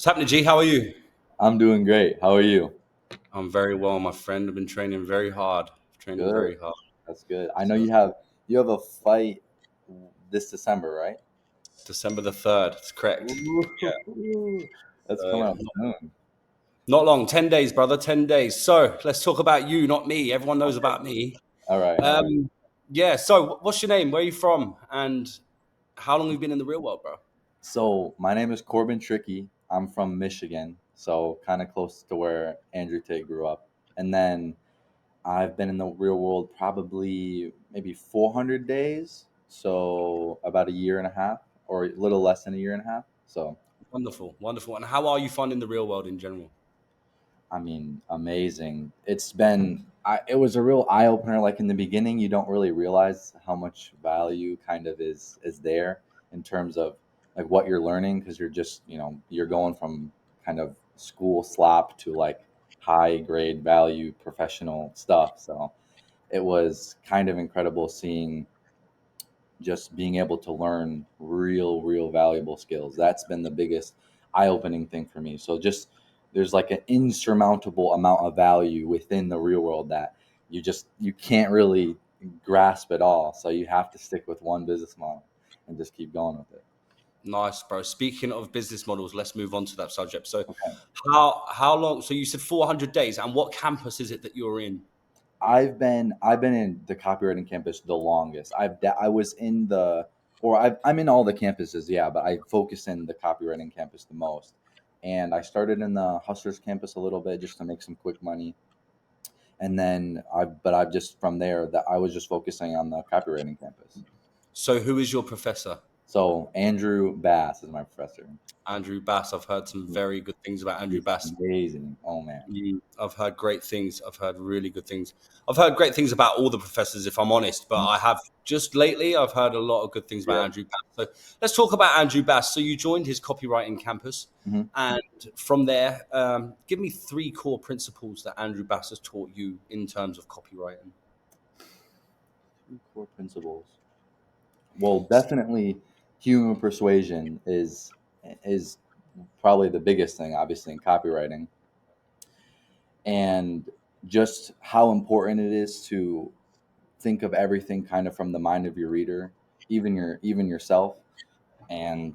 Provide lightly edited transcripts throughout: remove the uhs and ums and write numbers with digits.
What's happening, G? How are you? I'm doing great. How are you? I'm very well, my friend. I've been training very hard. Training Good. very hard. That's good. I know So you have a fight this December, right? December the 3rd. That's correct. Yeah. Ooh, that's So coming yeah, up soon. not long. 10 days, brother. 10 days. So let's talk about you, not me. Everyone knows about me. All right, all right. Um, yeah. So what's your name? Where are you from? And how long have you been in the real world, bro? So my name is Corbin Tricky. I'm from Michigan, so kind of close to where Andrew Tate grew up. And then I've been in the real world probably maybe 400 days, so about a year and a half, or a little less than a year and a half. So Wonderful, wonderful. And how are you finding the real world in general? I mean, amazing. It was a real eye opener. Like in the beginning, you don't really realize how much value kind of is there in terms of like what you're learning because you're just, you're going from kind of school slop to like high grade value professional stuff. So it was kind of incredible seeing just being able to learn real valuable skills. That's been the biggest eye-opening thing for me. So just there's like an insurmountable amount of value within the real world that you can't really grasp at all. So you have to stick with one business model and just keep going with it. Nice, bro. Speaking of business models, let's move on to that subject. So, Okay. how long? So you said 400 days, and what campus is it that you're in? I've been in the copywriting campus the longest. I was in the or I'm in all the campuses, yeah, but I focus in the copywriting campus the most. And I started in the Hustlers campus a little bit just to make some quick money, and then I've just from there that I was just focusing on the copywriting campus. So, who is your professor? So Andrew Bass is my professor. Andrew Bass. I've heard some very good things about Andrew He's Bass. amazing. Oh man. I've heard great things. I've heard really good things. I've heard great things about all the professors, if I'm honest. But I have just lately, I've heard a lot of good things about Yeah. Andrew Bass. So let's talk about Andrew Bass. So you joined his copywriting campus, Mhm. and from there, give me three core principles that Andrew Bass has taught you in terms of copywriting. Three core principles. Well, definitely human persuasion is probably the biggest thing, obviously, in copywriting, and just how important it is to think of everything kind of from the mind of your reader, even yourself, and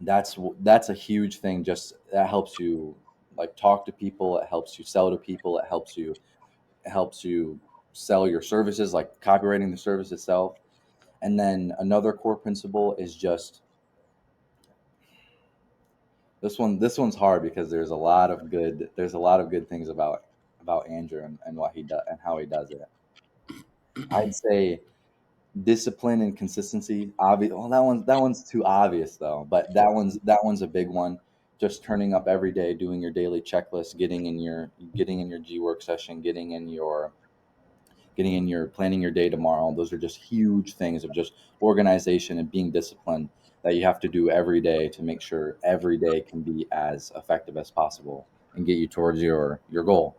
that's a huge thing. Just that helps you like talk to people. It helps you sell to people. It helps you sell your services, like copywriting the service itself. And then another core principle is just this one's hard because there's a lot of good things about Andrew and what he does and how he does it. I'd say discipline and consistency. Obvious. Well, that one's too obvious though. But that one's a big one. Just turning up every day, doing your daily checklist, getting in your G work session, getting in your planning your day tomorrow. Those are just huge things of just organization and being disciplined that you have to do every day to make sure every day can be as effective as possible and get you towards your goal.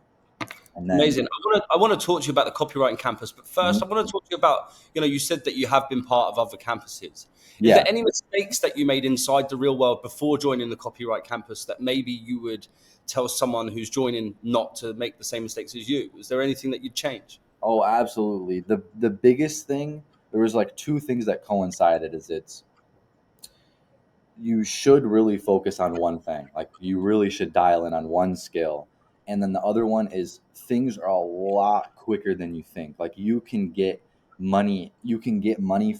And then, Amazing. I want to talk to you about the copywriting campus, but first mhm, I want to talk to you about, you said that you have been part of other campuses. Is yeah. there any mistakes that you made inside the real world before joining the copyright campus that maybe you would tell someone who's joining not to make the same mistakes as you? Is there anything that you'd change? Oh, absolutely. The biggest thing, there was like two things that coincided is it's you should really focus on one thing. Like you really should dial in on one skill. And then the other one is things are a lot quicker than you think. Like you can get money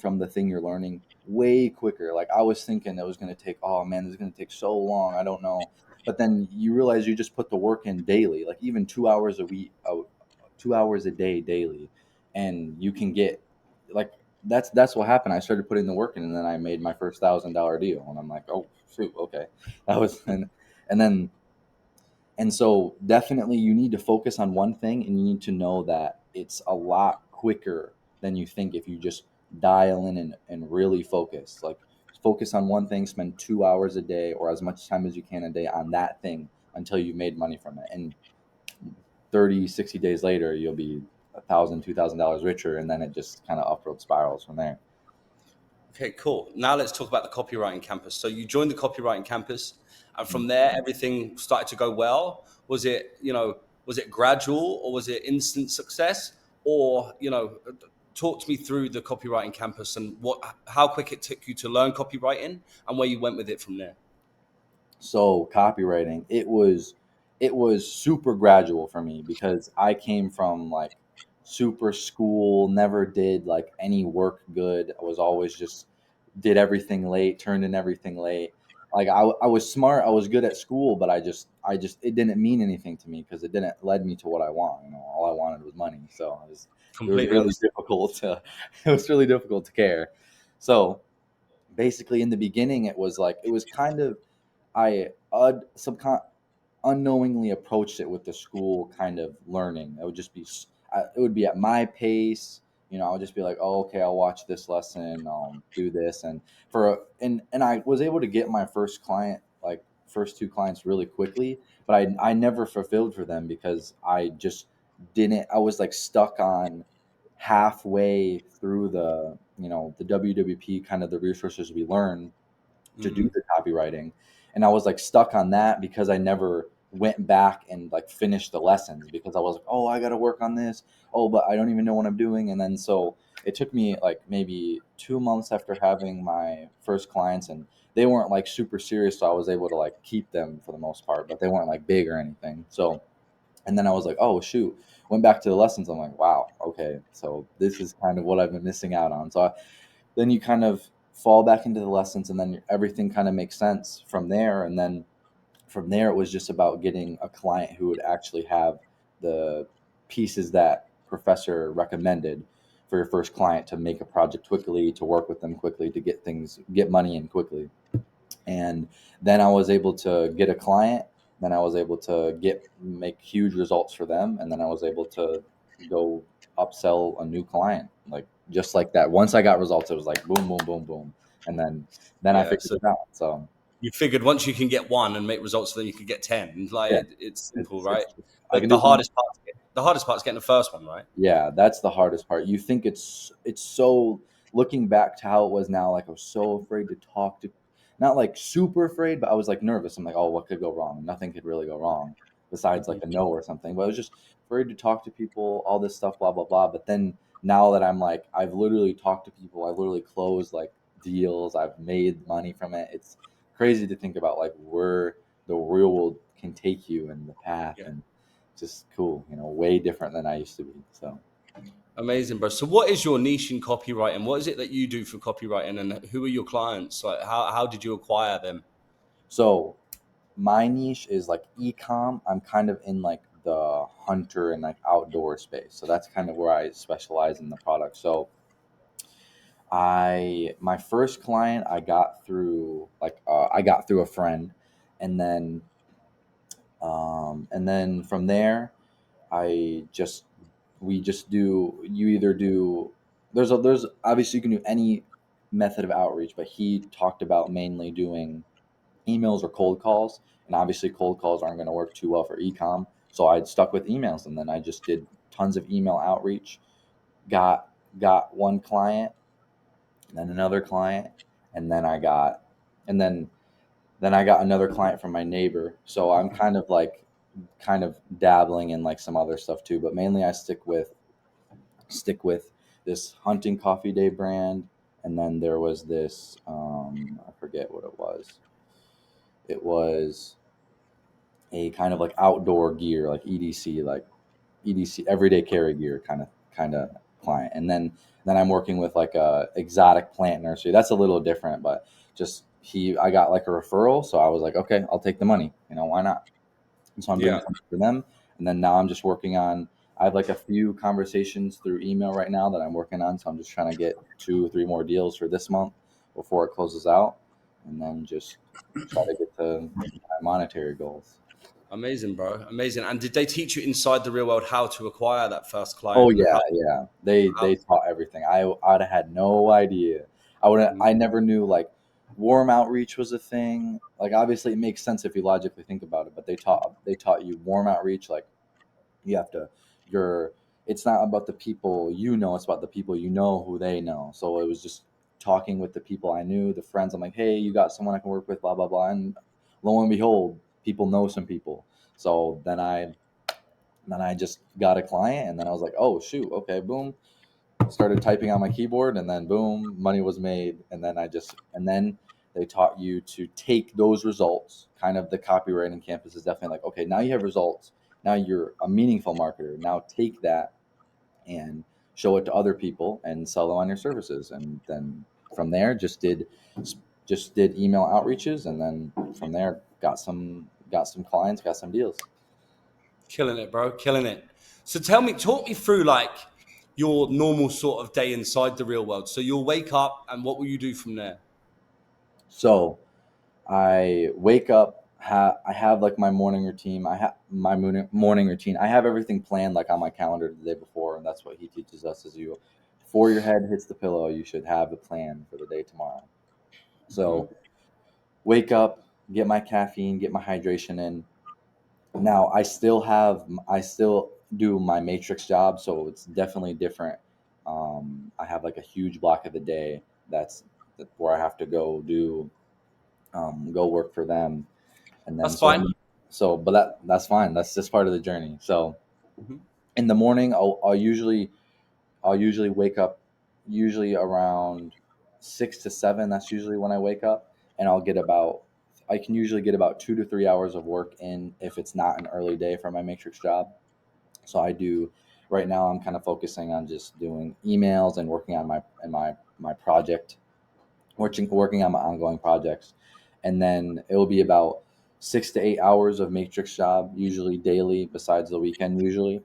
from the thing you're learning way quicker. Like I was thinking it was going to take, oh man, this is going to take so long. I don't know. But then you realize you just put the work in daily, like even 2 hours a week, 2 hours a day daily, and you can get like that's what happened. I started putting the work in, and then I made my first $1,000 deal, and I'm like, oh shoot, okay, that was and then and so definitely you need to focus on one thing, and you need to know that it's a lot quicker than you think if you just dial in and really focus. Like focus on one thing, spend 2 hours a day or as much time as you can a day on that thing until you've made money from it. And 30, 60 days later, you'll be $1,000, $2,000 richer, and then it just kind of upward spirals from there. Okay, cool. Now let's talk about the copywriting campus. So you joined the copywriting campus, and Mm. from there everything started to go well. Was it, was it gradual, or was it instant success? Or, talk to me through the copywriting campus and how quick it took you to learn copywriting and where you went with it from there. So copywriting, it was super gradual for me because I came from like super school, never did like any work good. I was always just did everything late, turned in everything late. Like I was smart, I was good at school, but I just it didn't mean anything to me because it didn't lead me to what I want. All I wanted was money. So it was Completely really understand. difficult to it was really difficult to care. So basically in the beginning it was kind of I unknowingly approached it with the school kind of learning. It would just be it would be at my pace. I would just be like, oh, okay, I'll watch this lesson, I'll do this, and I was able to get my first two clients really quickly, but I never fulfilled for them because I just didn't. I was like stuck on halfway through the WWP, kind of the resources we learn to do Hmm. the copywriting, and I was like stuck on that because I never went back and like finished the lessons because I was like, oh, I got to work on this, oh, but I don't even know what I'm doing. And then so it took me like maybe 2 months after having my first clients, and they weren't like super serious, so I was able to like keep them for the most part, but they weren't like big or anything. So and then I was like, oh shoot, went back to the lessons, I'm like, wow, okay, so this is kind of what I've been missing out on. Then you kind of fall back into the lessons, and then everything kind of makes sense from there. And then from there it was just about getting a client who would actually have the pieces that professor recommended for your first client, to make a project quickly, to work with them quickly, to get money in quickly. And then I was able to get a client. Then I was able to make huge results for them, and then I was able to go upsell a new client, like just like that. Once I got results, it was like boom, boom, boom, boom, and then I Yeah. figured So it out. So you figured once you can get one and make results, then you could get 10. Like yeah, it's simple, it's right? it's just, I But can do one. the hardest part is getting the first one, right? Yeah, that's the hardest part. You think it's so, looking back to how it was now, like I was so afraid to talk to, not like super afraid, but I was like nervous. I'm like, oh, what could go wrong? Nothing could really go wrong besides like Mhm. a no or something. But I was just afraid to talk to people, all this stuff, blah blah blah. But then now that I'm like, I've literally talked to people, I've literally closed like deals, I've made money from it. It's crazy to think about like where the real world can take you and the path, Yeah. and just cool, way different than I used to be. So, Amazing, bro. So what is your niche in copywriting? What is it that you do for copywriting, and who are your clients? Like how did you acquire them? so my niche is like e-com. I'm kind of in like the hunter and like outdoor space. So that's kind of where I specialize in the product. So my first client I got through a friend, and then from there I just we just do you either do there's obviously you can do any method of outreach, but he talked about mainly doing emails or cold calls. And obviously cold calls aren't going to work too well for ecom. So I stuck with emails, and then I just did tons of email outreach, got one client, then another client, and then I got another client from my neighbor. So I'm kind of dabbling in like some other stuff too, but mainly I stick with this hunting coffee day brand. And then there was this I forget what it was. It was a kind of like outdoor gear, like EDC, everyday carry gear kind of client. And then I'm working with like a exotic plant nursery. That's a little different, but just I got like a referral, so I was like, okay, I'll take the money. Why not? And so I'm doing Yeah. something for them. And then now I'm just working on. I have like a few conversations through email right now that I'm working on. So I'm just trying to get 2 or 3 more deals for this month before it closes out, and then just try to get to my monetary goals. Amazing, bro. Amazing. And did they teach you inside the real world how to acquire that first Oh client and yeah, yeah. They how taught everything. I'd have had no idea. I never knew like warm outreach was a thing. Like obviously it makes sense if you logically think about it, but they taught you warm outreach. Like you have to you're it's not about the people, it's about the people who they know. So it was just talking with the people I knew, the friends. I'm like, hey, you got someone I can work with, blah blah blah. And lo and behold, people know some people. So then I just got a client, and then I was like, oh shoot, okay, boom, started typing on my keyboard, and then boom, money was made. And then they taught you to take those results. Kind of the copywriting campus is definitely like, okay, now you have results. Now you're a meaningful marketer. Now take that and show it to other people and sell them on your services. And then from there, just did email outreaches, and then from there got some clients, got some deals. Killing it, bro. Killing it. So talk me through like your normal sort of day inside the real world. So you'll wake up and what will you do from there? So I wake up. I have like my morning routine. I have my morning routine. I have everything planned like on my calendar the day before, and that's what he teaches us: is you, before your head hits the pillow, you should have a plan for the day tomorrow. Hmm. So wake up, get my caffeine, get my hydration in. Now I still do my matrix job, so it's definitely different. I have like a huge block of the day that's where I have to go work for them. And then That's fine. but that's fine. That's just part of the journey. So Mhm. in the morning, I'll usually wake up usually around 6 to 7. That's usually when I wake up, and I can usually get about 2 to 3 hours of work in if it's not an early day for my matrix job. So I do right now. I'm kind of focusing on just doing emails and working on my project, working on my ongoing projects. And then it will be about 6 to 8 hours of matrix job, usually daily, besides the weekend usually.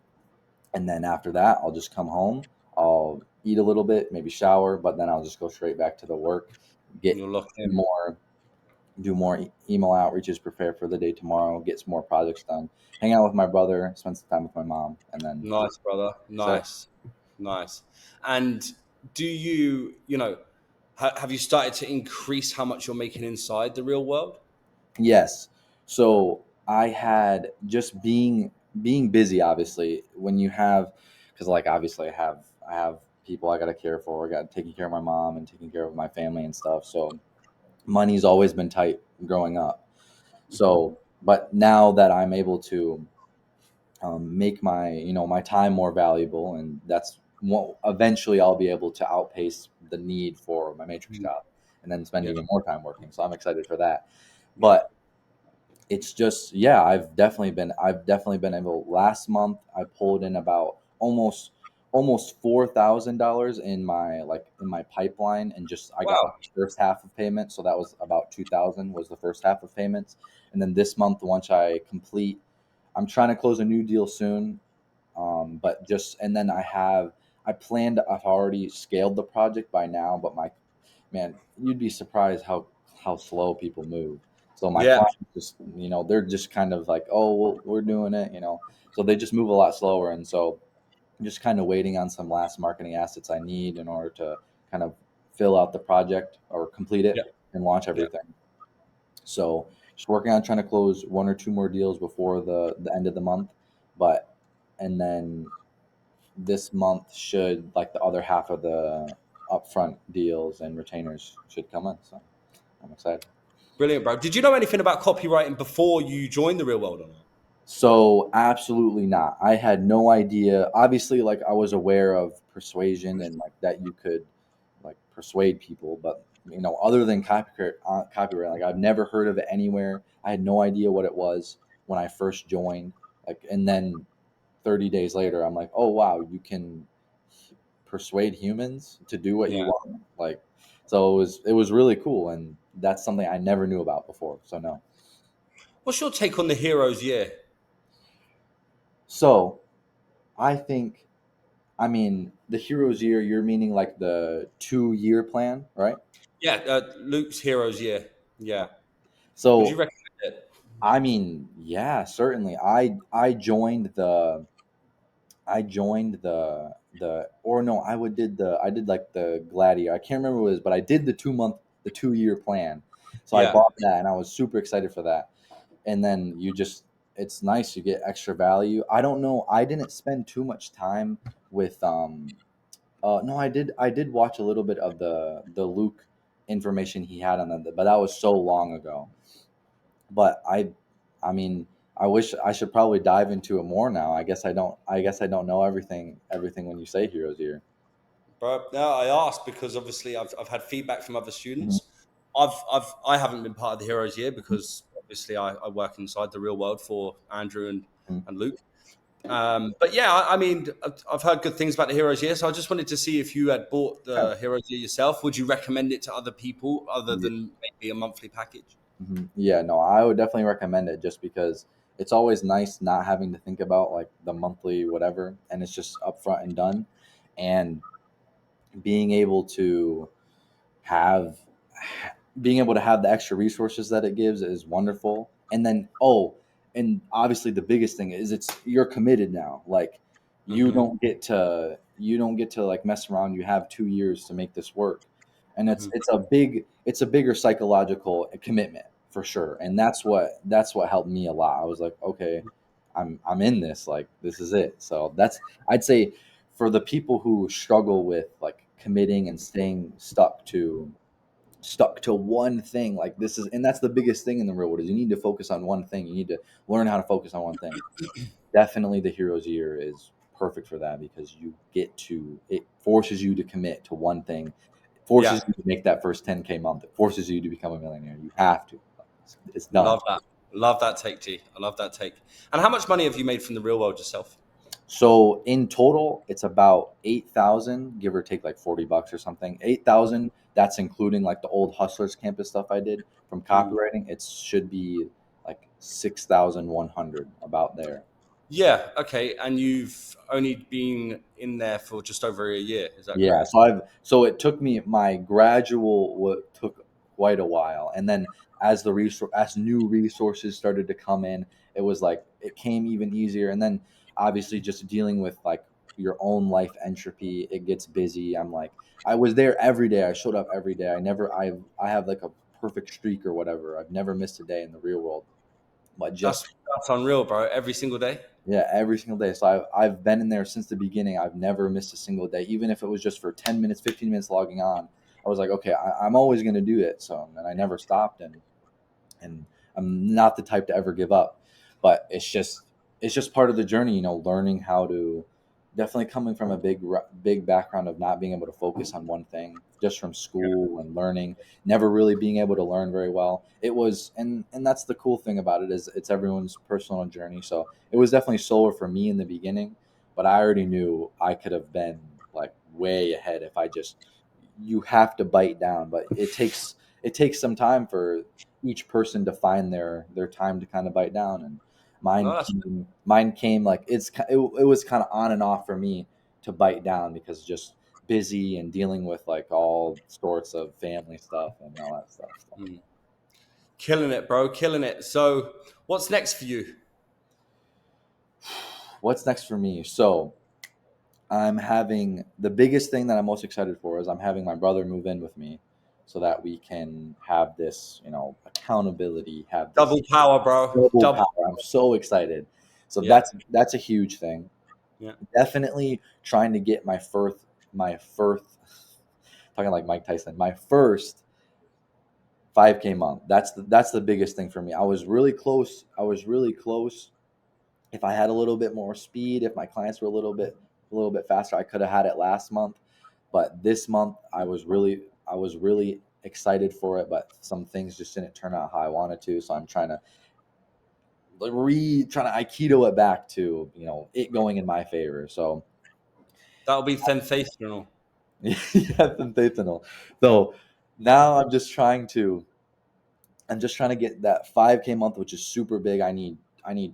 And then after that, I'll just come home. I'll eat a little bit, maybe shower, but then I'll just go straight back to the work, And get you're locked in. more, do more email outreaches, prepare for the day tomorrow, get some more projects done, hang out with my brother, spend some time with my mom, and then Nice, brother. that's it. Nice. Nice. And do you, have you started to increase how much you're making inside the real world? Yes. So I had just being busy. Obviously, when you have, because like obviously I have people I got to care for. I got taking care of my mom and taking care of my family and stuff. So money's always been tight growing up. Mhm. So, but now that I'm able to make my time more valuable, and that's what eventually I'll be able to outpace the need for my matrix Mhm. job, and then spend Yeah. even more time working. So I'm excited for that. Yeah. But it's just, yeah, I've definitely been able. Last month I pulled in about almost $4,000 in my pipeline, and just I got Wow. like the first half of payment, so that was about 2,000 was the first half of payments. And then this month, once I complete, I'm trying to close a new deal soon. But just and then I've already scaled the project by now, but my man, you'd be surprised how slow people move. So my Yeah. clients just, they're just kind of like, oh, well, we're doing it. So they just move a lot slower, and so I'm just kind of waiting on some last marketing assets I need in order to kind of fill out the project or complete Yeah. it and launch Yeah. everything. So just working on trying to close one or two more deals before the end of the month, but and then this month should, like, the other half of the upfront deals and retainers should come in. So I'm excited. Brilliant, bro. Did you know anything about copywriting before you joined the real world or not? So absolutely not. I had no idea. Obviously, like, I was aware of persuasion and like that you could like persuade people, but other than copyright, like, I've never heard of it anywhere. I had no idea what it was when I first joined. Like, and then 30 days later, I'm like, oh wow, you can persuade humans to do what you Yeah. want. Like, so it was really cool, and that's something I never knew about before. So no. What's your take on the hero's year? So I think, I mean, the hero's year, you're meaning like the 2 year plan, right? Yeah, Luke's hero's year. Yeah. Would you So recommend it? I mean, yeah, certainly. I joined the or no, I did like the Gladiator. I can't remember what it was, but I did the 2 year plan. So I Yeah. bought that, and I was super excited for that. And then it's nice, you get extra value. I don't know, I didn't spend too much time with No, I did watch a little bit of the Luke information he had on that, but that was so long ago. But I mean, I wish I should probably dive into it more now. I guess I don't know everything when you say Heroes Year. Bro, no, I asked because obviously I've had feedback from other Mhm. students. I haven't been part of the Heroes Year because obviously I work inside the real world for Andrew Mhm. and Luke. But yeah, I mean, I've heard good things about the Heroes Year, so I just wanted to see if you had bought Yeah. the Heroes Year yourself. Would you recommend it to other people other Yeah. than maybe a monthly package? Yeah, no, I would definitely recommend it just because it's always nice not having to think about like the monthly whatever, and it's just upfront and done, and being able to have being able to have the extra resources that it gives is wonderful. And then and obviously the biggest thing is it's you're committed now. Like Hmm. you don't get to like mess around. You have 2 years to make this work. And Hmm. it's a bigger psychological commitment for sure. And that's what helped me a lot. I was like, okay, I'm in this, like this is it. So that's I'd say for the people who struggle with like committing and staying stuck to one thing, like this is and that's the biggest thing in the real world is you need to focus on one thing. You need to learn how to focus on one thing. Definitely the hero's year is perfect for that because it forces you to commit to one thing. It Yeah, forces you to make that first 10K month. It forces you to become a millionaire. You have to. It's done. love that. Love that take, G. I love that take. And how much money have you made from the real world yourself? So in total, it's about 8,000, give or take like $40 or something. 8,000. That's including like the old Hustlers campus stuff I did from Mm. copywriting. It should be like 6,100 about there. Yeah, okay. And you've only been in there for just over a year, is that Yeah. correct? So it took me my gradual what took quite a while, and then as new resources started to come in, it was like it came even easier. And then obviously just dealing with like your own life entropy, it gets busy. I was there every day. I showed up every day. I have like a perfect streak or whatever. I've never missed a day in the real world, but just That's unreal, bro. Every single day. yeah, every single day. So I've been in there since the beginning. I've never missed a single day, even if it was just for 10 minutes, 15 minutes logging on. I was like, okay, I'm always going to do it. So and I never stopped, and I'm not the type to ever give up. But it's just part of the journey, learning how to definitely coming from a big background of not being able to focus on one thing just from school and learning, never really being able to learn very well. It was and that's the cool thing about it is it's everyone's personal journey. So it was definitely slower for me in the beginning, but I already knew I could have been like way ahead if I just you have to bite down, but it takes some time for each person to find their time to kind of bite down. And No, that's mine came like it was kind of on and off for me to bite down because just busy and dealing with like all sorts of family stuff and all that stuff. So, mm, killing it, bro. Killing it. So, what's next for you? what's next for me? So I'm having the biggest thing that I'm most excited for is I'm having my brother move in with me so that we can have this, accountability, have this Double power, bro. global Double. power. I'm so excited. So Yeah. that's a huge thing. Yeah. Definitely trying to get my first talking like Mike Tyson, my first 5K month. That's the biggest thing for me. I was really close. I was really close. If I had a little bit more speed, if my clients were a little bit faster, I could have had it last month. But this month I was really excited for it, but some things just didn't turn out how I wanted to. So I'm trying to aikido it back to it going in my favor. So That'll be sensational. yeah, sensational. So now I'm just trying to get that 5K month, which is super big. I need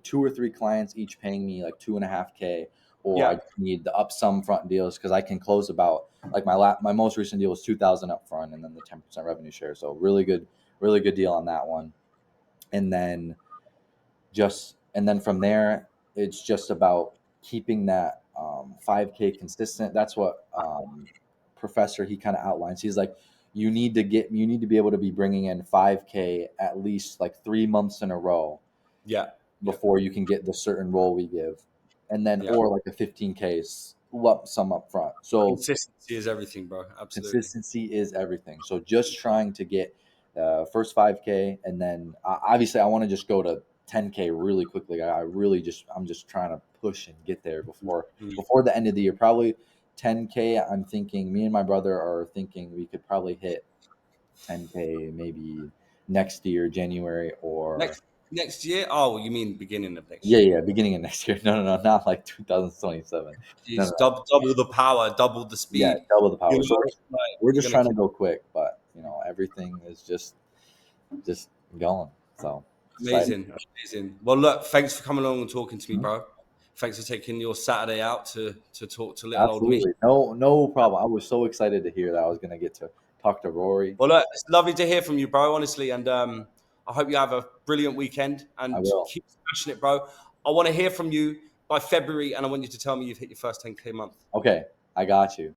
2 or 3 clients each paying me like 2.5K, or Yeah. I need the up some front deals because I can close about like my most recent deal was 2,000 up front and then the 10% revenue share. So really good deal on that one. And then and then from there it's just about keeping that 5K consistent. That's what professor he kind of outlines. He's like you need to be able to be bringing in 5K at least like 3 months in a row Yeah. Yeah. before you can get the certain role we give, and then Yeah. or like a 15K lump sum up front. So Consistency is everything, bro. Absolutely. consistency is everything. So just trying to get first 5K, and then obviously I want to just go to 10K really quickly. I'm just trying to push and get there Mm. before the end of the year. Probably 10K. I'm thinking me and my brother are thinking we could probably hit 10K maybe next year, January, or Next year? Oh, you mean beginning of next yeah, year? yeah, beginning of next year. No, not like 2027. No, Jeez, no, double the power, double the yeah, speed. double the You power. know, So like we're you're just gonna trying to kill. go quick, but everything is just going. So excited. Amazing, amazing. Well, look, thanks for coming along and talking to me, Mhm. bro. Thanks for taking your Saturday out to talk to little old me. Absolutely. No problem. I was so excited to hear that I was gonna get to talk to Rory. Well, look, it's lovely to hear from you, bro. Honestly, and I hope you have a brilliant weekend I and will. keep smashing it, bro. I want to hear from you by February, and I want you to tell me you've hit your first 10K month. Okay, I got you.